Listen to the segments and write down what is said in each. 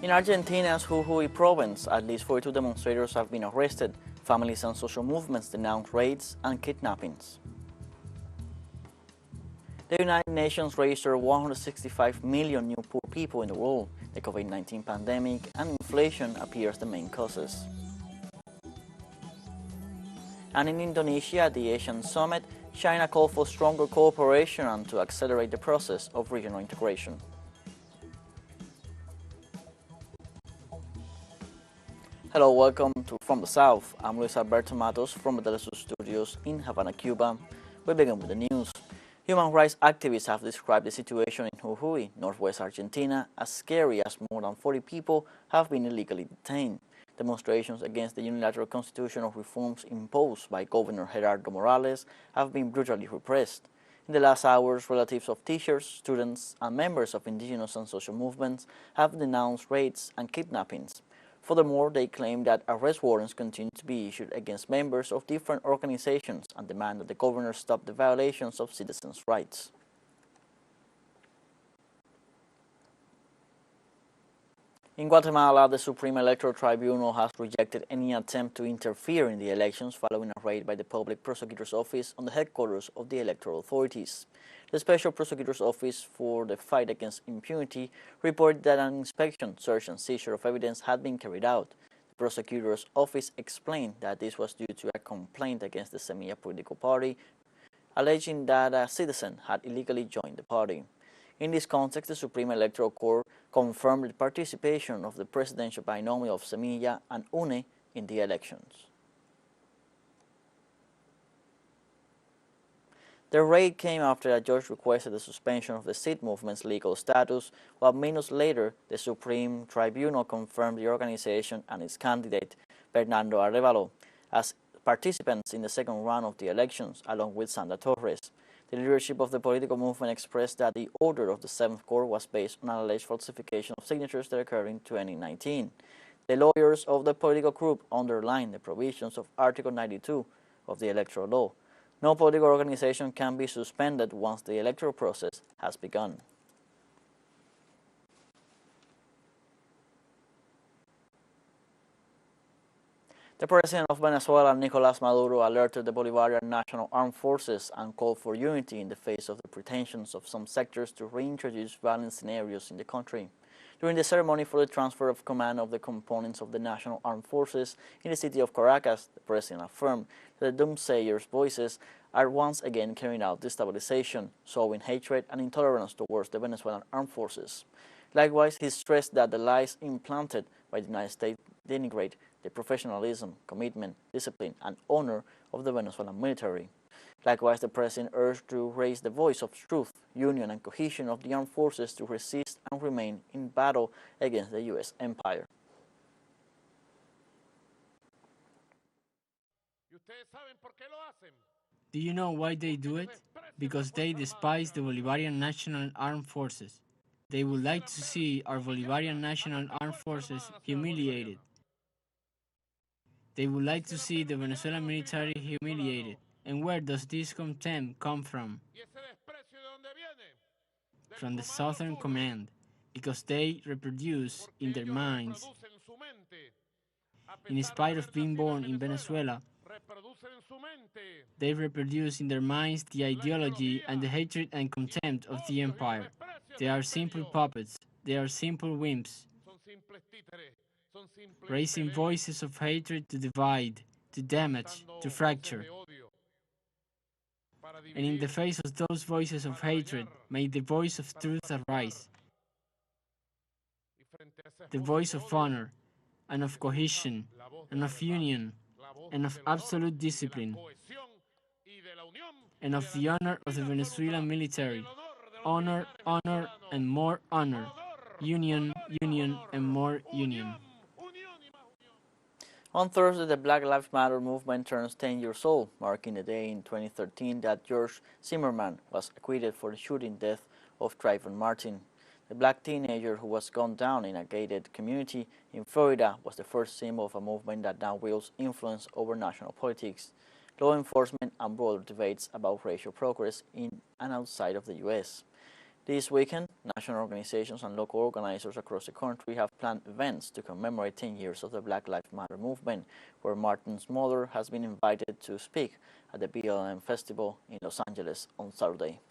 In Argentina's Jujuy province, at least 42 demonstrators have been arrested. Families and social movements denounce raids and kidnappings. The United Nations registered 165 million new poor people in the world. The COVID-19 pandemic and inflation appear as the main causes. And in Indonesia, at the Asean Summit, China called for stronger cooperation and to accelerate the process of regional integration. Hello, welcome to From the South. I'm Luis Alberto Matos from the TeleSUR studios in Havana, Cuba. We begin with the news. Human rights activists have described the situation in Jujuy, northwest Argentina, as scary as more than 40 people have been illegally detained. Demonstrations against the unilateral constitutional reforms imposed by Governor Gerardo Morales have been brutally repressed. In the last hours, relatives of teachers, students, and members of indigenous and social movements have denounced raids and kidnappings. Furthermore, they claim that arrest warrants continue to be issued against members of different organizations and demand that the governor stop the violations of citizens' rights. In Guatemala, the Supreme Electoral Tribunal has rejected any attempt to interfere in the elections following a raid by the Public Prosecutor's Office on the headquarters of the electoral authorities. The Special Prosecutor's Office for the Fight Against Impunity reported that an inspection, search and seizure of evidence had been carried out. The Prosecutor's Office explained that this was due to a complaint against the Semilla political party, alleging that a citizen had illegally joined the party. In this context, the Supreme Electoral Court confirmed the participation of the presidential binomial of Semilla and UNE in the elections. The raid came after a judge requested the suspension of the Seed Movement's legal status, while minutes later, the Supreme Tribunal confirmed the organization and its candidate, Fernando Arevalo, as participants in the second round of the elections, along with Sandra Torres. The leadership of the political movement expressed that the order of the Seventh Court was based on an alleged falsification of signatures that occurred in 2019. The lawyers of the political group underlined the provisions of Article 92 of the electoral law. No political organization can be suspended once the electoral process has begun. The president of Venezuela, Nicolás Maduro, alerted the Bolivarian National Armed Forces and called for unity in the face of the pretensions of some sectors to reintroduce violent scenarios in the country. During the ceremony for the transfer of command of the components of the National Armed Forces in the city of Caracas, the president affirmed that the doomsayers' voices are once again carrying out destabilization, sowing hatred and intolerance towards the Venezuelan armed forces. Likewise, he stressed that the lies implanted by the United States denigrate the professionalism, commitment, discipline, and honor of the Venezuelan military. Likewise, the president urged to raise the voice of truth, union, and cohesion of the armed forces to resist and remain in battle against the U.S. empire. Do you know why they do it? Because they despise the Bolivarian National Armed Forces. They would like to see our Bolivarian National Armed Forces humiliated. They would like to see the Venezuelan military humiliated. And where does this contempt come from? From the Southern Command, because they reproduce in their minds, in spite of being born in Venezuela, they reproduce in their minds the ideology and the hatred and contempt of the empire. They are simple puppets, they are simple wimps, raising voices of hatred to divide, to damage, to fracture. And in the face of those voices of hatred, may the voice of truth arise, the voice of honor, and of cohesion, and of union, and of absolute discipline, and of the honor of the Venezuelan military. Honor, honor, and more honor. Union, union, and more union. On Thursday, the Black Lives Matter movement turns 10 years old, marking the day in 2013 that George Zimmerman was acquitted for the shooting death of Trayvon Martin. The black teenager who was gunned down in a gated community in Florida was the first symbol of a movement that now wields influence over national politics, law enforcement, and broader debates about racial progress in and outside of the U.S. This weekend, national organizations and local organizers across the country have planned events to commemorate 10 years of the Black Lives Matter movement, where Martin's mother has been invited to speak at the BLM Festival in Los Angeles on Saturday.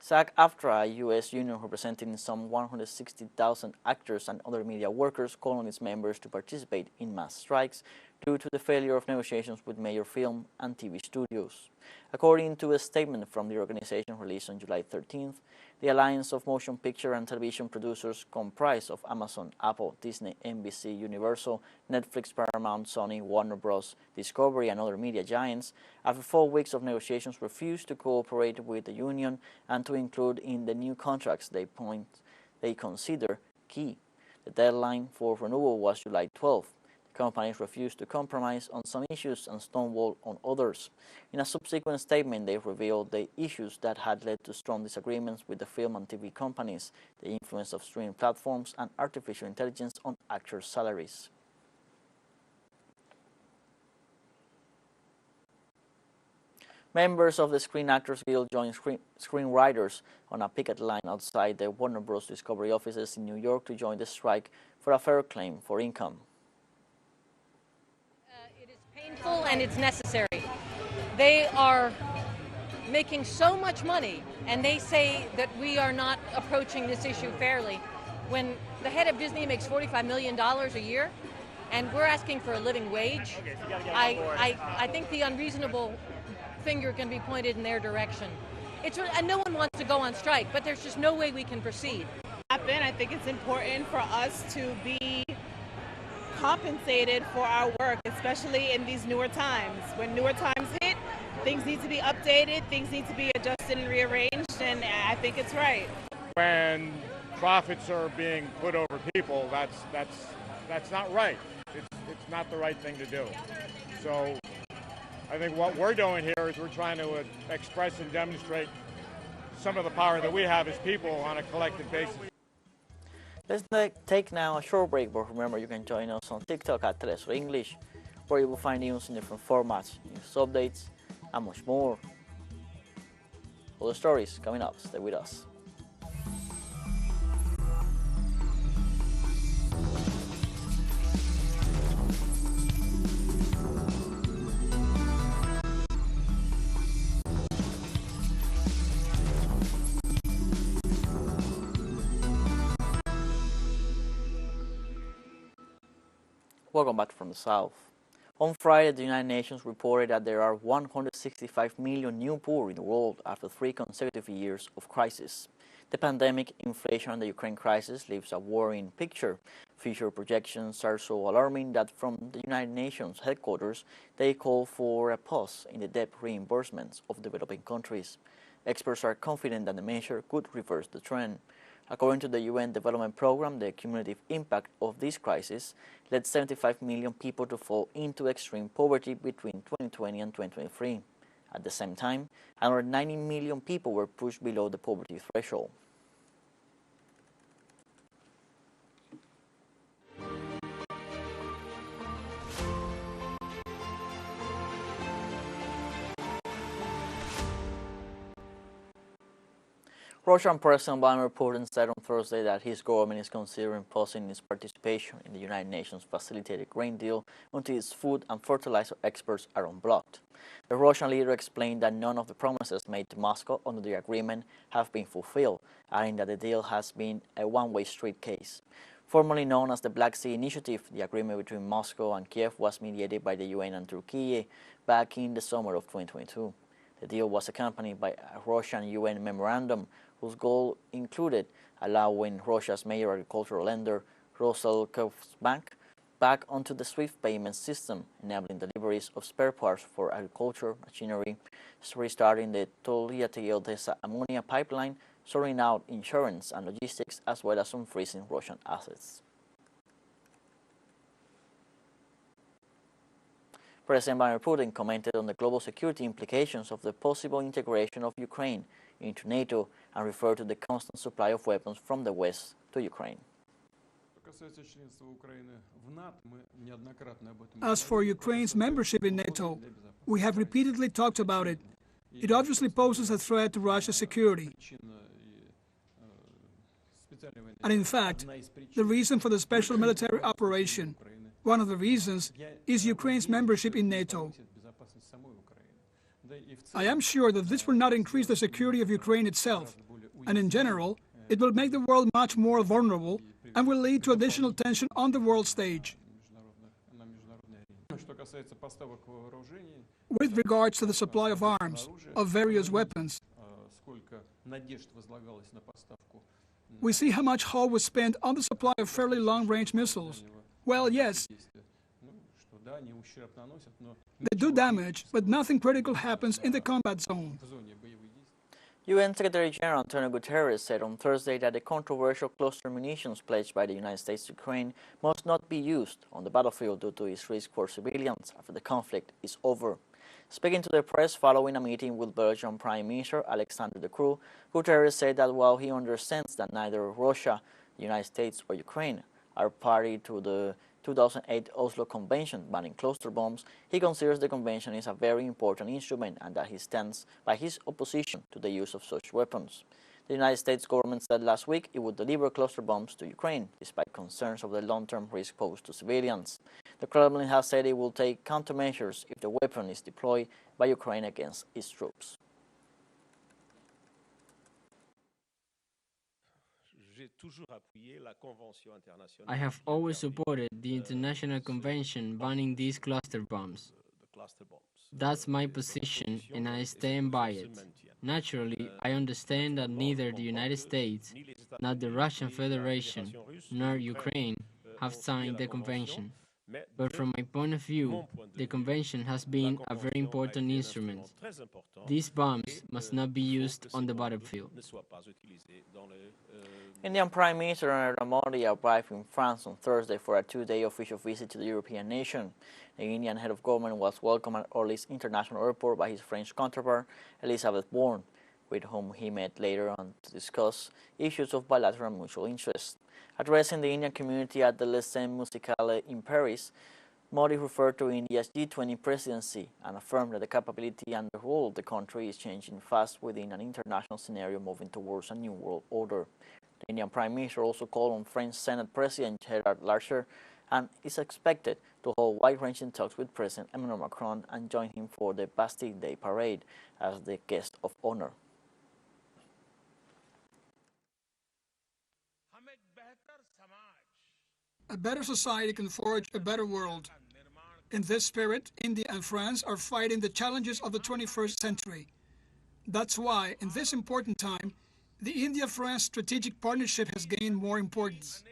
SAG-AFTRA, a U.S. union representing some 160,000 actors and other media workers, called on its members to participate in mass strikes due to the failure of negotiations with major film and TV studios. According to a statement from the organization released on July 13th, the Alliance of Motion Picture and Television Producers, comprised of Amazon, Apple, Disney, NBC, Universal, Netflix, Paramount, Sony, Warner Bros., Discovery, and other media giants, after 4 weeks of negotiations refused to cooperate with the union and to include in the new contracts they consider key. The deadline for renewal was July 12th. Companies refused to compromise on some issues and stonewall on others. In a subsequent statement, they revealed the issues that had led to strong disagreements with the film and TV companies, the influence of streaming platforms, and artificial intelligence on actors' salaries. Members of the Screen Actors Guild joined screenwriters on a picket line outside the Warner Bros. Discovery offices in New York to join the strike for a fair claim for income. Painful and it's necessary. They are making so much money and they say that we are not approaching this issue fairly when the head of Disney makes $45 million a year and we're asking for a living wage. I think the unreasonable finger can be pointed in their direction. And no one wants to go on strike, but there's just no way we can proceed. I think it's important for us to be compensated for our work, especially in these newer times. When newer times hit, things need to be updated, things need to be adjusted and rearranged, and I think it's right. When profits are being put over people, that's not right. It's not the right thing to do. So I think what we're doing here is we're trying to express and demonstrate some of the power that we have as people on a collective basis. Let's take now a short break, but remember you can join us on TikTok at TeleSUR English, where you will find news in different formats, news updates, and much more. All the stories coming up. Stay with us. Welcome back from the South. On Friday, the United Nations reported that there are 165 million new poor in the world after 3 consecutive years of crisis. The pandemic, inflation, and the Ukraine crisis leaves a worrying picture. Future projections are so alarming that from the United Nations headquarters, they call for a pause in the debt reimbursements of developing countries. Experts are confident that the measure could reverse the trend. According to the UN Development Programme, the cumulative impact of this crisis led 75 million people to fall into extreme poverty between 2020 and 2023. At the same time, another 90 million people were pushed below the poverty threshold. Russian President Vladimir Putin said on Thursday that his government is considering pausing its participation in the United Nations facilitated grain deal until its food and fertilizer exports are unblocked. The Russian leader explained that none of the promises made to Moscow under the agreement have been fulfilled, adding that the deal has been a one-way street case. Formerly known as the Black Sea Initiative, the agreement between Moscow and Kiev was mediated by the UN and Turkey back in the summer of 2022. The deal was accompanied by a Russian UN memorandum whose goal included allowing Russia's major agricultural lender, Roselkovbank, back onto the SWIFT payment system, enabling deliveries of spare parts for agriculture, machinery, restarting the Toliati-Odessa ammonia pipeline, sorting out insurance and logistics, as well as unfreezing Russian assets. President Vladimir Putin commented on the global security implications of the possible integration of Ukraine into NATO and referred to the constant supply of weapons from the West to Ukraine. As for Ukraine's membership in NATO, we have repeatedly talked about it. It obviously poses a threat to Russia's security. And in fact, the reason for the special military operation, one of the reasons, is Ukraine's membership in NATO. I am sure that this will not increase the security of Ukraine itself, and in general, it will make the world much more vulnerable and will lead to additional tension on the world stage. With regards to the supply of arms, of various weapons, we see how much hope was spent on the supply of fairly long-range missiles. Well, yes, they do damage, but nothing critical happens in the combat zone. UN Secretary-General Antonio Guterres said on Thursday that the controversial cluster munitions pledged by the United States to Ukraine must not be used on the battlefield due to its risk for civilians after the conflict is over. Speaking to the press following a meeting with Belgian Prime Minister Alexander De Croo, Guterres said that while he understands that neither Russia, the United States, or Ukraine are party to the 2008 Oslo Convention banning cluster bombs, he considers the convention is a very important instrument and that he stands by his opposition to the use of such weapons. The United States government said last week it would deliver cluster bombs to Ukraine, despite concerns of the long-term risk posed to civilians. The Kremlin has said it will take countermeasures if the weapon is deployed by Ukraine against its troops. I have always supported the international convention banning these cluster bombs. That's my position and I stand by it. Naturally, I understand that neither the United States, nor the Russian Federation, nor Ukraine have signed the convention. But from my point of view, the convention has been a very important instrument. These bombs must not be used on the battlefield. Indian Prime Minister Narendra Modi arrived in France on Thursday for a two-day official visit to the European nation. The Indian head of government was welcomed at Orly's International Airport by his French counterpart, Elizabeth Borne, with whom he met later on to discuss issues of bilateral mutual interest. Addressing the Indian community at the Les Scènes Musicales in Paris, Modi referred to India's G20 presidency and affirmed that the capability and the role of the country is changing fast within an international scenario moving towards a new world order. The Indian Prime Minister also called on French Senate President Gerard Larcher and is expected to hold wide-ranging talks with President Emmanuel Macron and join him for the Bastille Day parade as the guest of honor. A better society can forge a better world. In this spirit, India and France are fighting the challenges of the 21st century. That's why, in this important time, the India-France strategic partnership has gained more importance.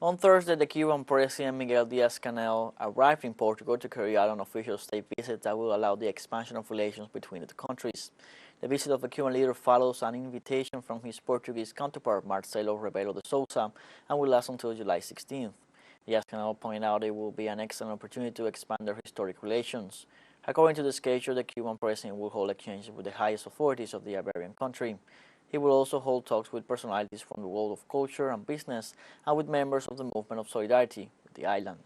On Thursday, the Cuban President Miguel Díaz-Canel arrived in Portugal to carry out an official state visit that will allow the expansion of relations between the two countries. The visit of the Cuban leader follows an invitation from his Portuguese counterpart Marcelo Rebelo de Sousa and will last until July 16th. Díaz-Canel pointed out it will be an excellent opportunity to expand their historic relations. According to the schedule, the Cuban president will hold exchanges with the highest authorities of the Iberian country. He will also hold talks with personalities from the world of culture and business and with members of the movement of solidarity with the island.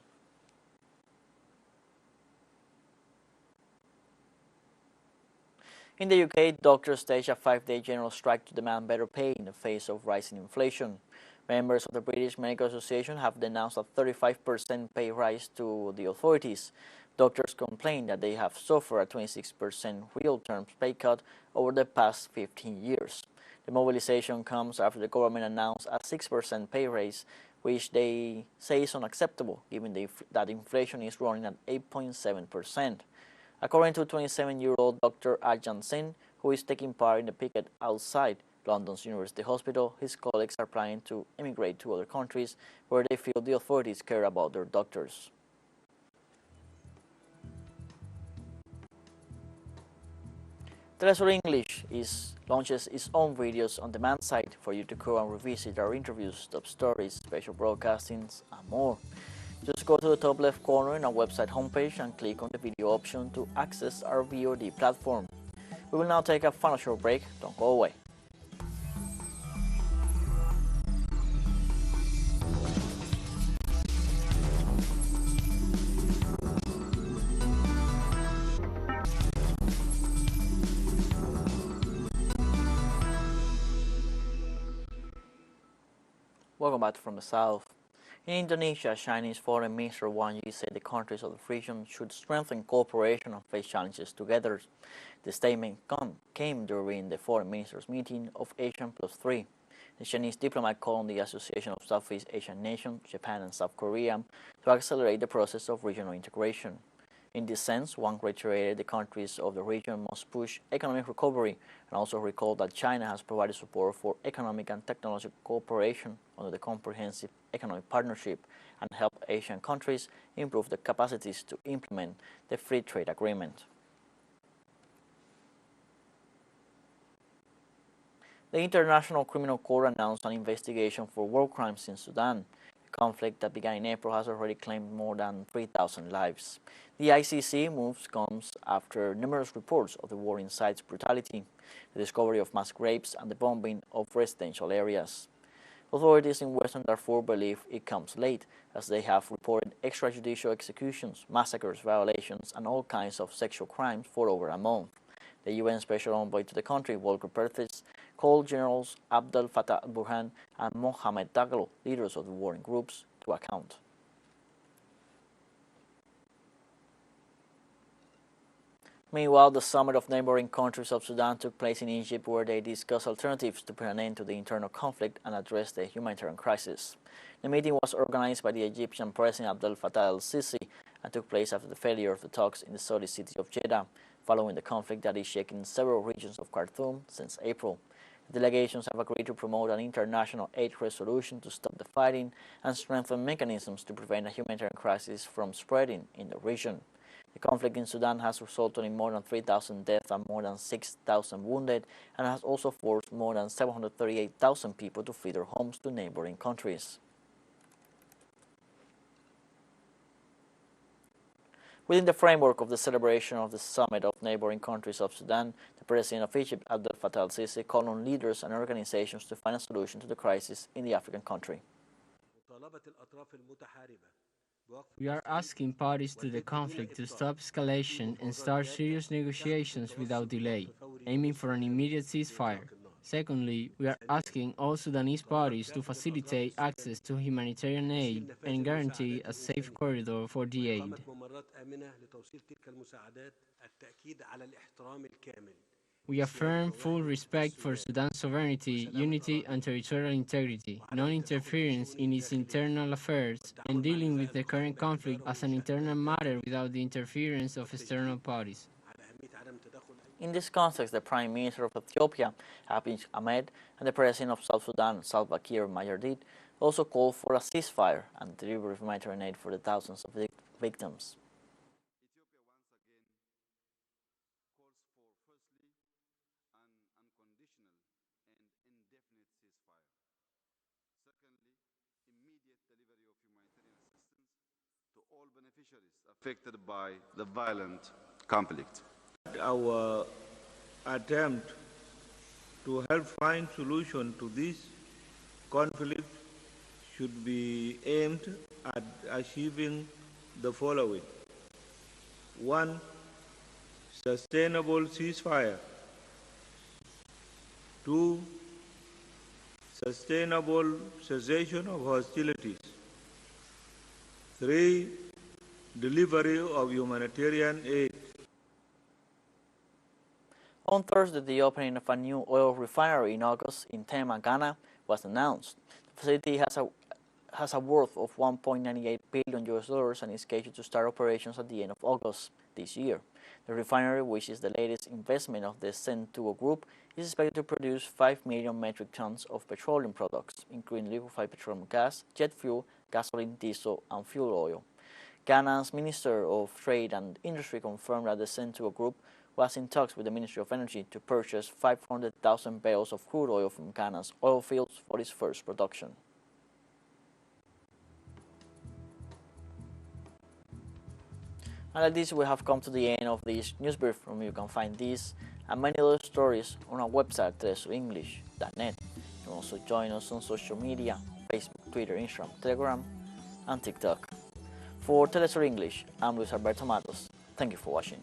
In the UK, doctors staged a 5-day general strike to demand better pay in the face of rising inflation. Members of the British Medical Association have denounced a 35% pay rise to the authorities. Doctors complain that they have suffered a 26% real terms pay cut over the past 15 years. The mobilization comes after the government announced a 6% pay raise, which they say is unacceptable given that inflation is running at 8.7%. According to 27-year-old Dr. Arjan Singh, who is taking part in the picket outside London's University Hospital, his colleagues are planning to emigrate to other countries where they feel the authorities care about their doctors. TeleSUR English launches its own videos on demand site for you to go and revisit our interviews, top stories, special broadcastings, and more. Just go to the top left corner in our website homepage and click on the video option to access our VOD platform. We will now take a final short break. Don't go away. Welcome back from the south. In Indonesia, Chinese Foreign Minister Wang Yi said the countries of the region should strengthen cooperation and face challenges together. The statement came during the foreign ministers' meeting of ASEAN+3. The Chinese diplomat called on the Association of Southeast Asian Nations, Japan and South Korea, to accelerate the process of regional integration. In this sense, Wang reiterated the countries of the region must push economic recovery and also recalled that China has provided support for economic and technological cooperation under the Comprehensive Economic Partnership and helped Asian countries improve their capacities to implement the Free Trade Agreement. The International Criminal Court announced an investigation for war crimes in Sudan. The conflict that began in April has already claimed more than 3,000 lives. The ICC moves comes after numerous reports of the war incites brutality, the discovery of mass graves, and the bombing of residential areas. Authorities in Western Darfur believe it comes late, as they have reported extrajudicial executions, massacres, violations, and all kinds of sexual crimes for over a month. The UN Special Envoy to the country, Volker Perthes, called Generals Abdel Fattah al-Burhan and Mohamed Dagalo, leaders of the warring groups, to account. Meanwhile, the summit of neighboring countries of Sudan took place in Egypt, where they discussed alternatives to put an end to the internal conflict and address the humanitarian crisis. The meeting was organized by the Egyptian President Abdel Fattah al-Sisi and took place after the failure of the talks in the Saudi city of Jeddah, following the conflict that is shaking several regions of Khartoum since April. The delegations have agreed to promote an international aid resolution to stop the fighting and strengthen mechanisms to prevent a humanitarian crisis from spreading in the region. The conflict in Sudan has resulted in more than 3,000 deaths and more than 6,000 wounded, and has also forced more than 738,000 people to flee their homes to neighboring countries. Within the framework of the celebration of the summit of neighboring countries of Sudan, the President of Egypt, Abdel Fattah al-Sisi, called on leaders and organizations to find a solution to the crisis in the African country. We are asking parties to the conflict to stop escalation and start serious negotiations without delay, aiming for an immediate ceasefire. Secondly, we are asking all Sudanese parties to facilitate access to humanitarian aid and guarantee a safe corridor for the aid. We affirm full respect for Sudan's sovereignty, unity, and territorial integrity, non-interference in its internal affairs, and dealing with the current conflict as an internal matter without the interference of external parties. In this context, the Prime Minister of Ethiopia, Abiy Ahmed, and the President of South Sudan, Salva Kiir Mayardit, also called for a ceasefire and delivery of humanitarian aid for the thousands of victims. All beneficiaries affected by the violent conflict. Our attempt to help find solution to this conflict should be aimed at achieving the following. 1. Sustainable ceasefire. 2. Sustainable cessation of hostilities. 3. Delivery of humanitarian aid. On Thursday, the opening of a new oil refinery in August in Tema, Ghana, was announced. The facility has a worth of $1.98 billion and is scheduled to start operations at the end of August this year. The refinery, which is the latest investment of the Centuo Group, is expected to produce 5 million metric tons of petroleum products, including liquefied petroleum gas, jet fuel, gasoline, diesel, and fuel oil. Ghana's Minister of Trade and Industry confirmed that the Centuo Group was in talks with the Ministry of Energy to purchase 500,000 barrels of crude oil from Ghana's oil fields for its first production. And like this, we have come to the end of this news brief. You can find these and many other stories on our website, telesurenglish.net. You can also join us on social media, Facebook, Twitter, Instagram, Telegram, and TikTok. For TeleSUR English, I'm Luis Alberto Matos. Thank you for watching.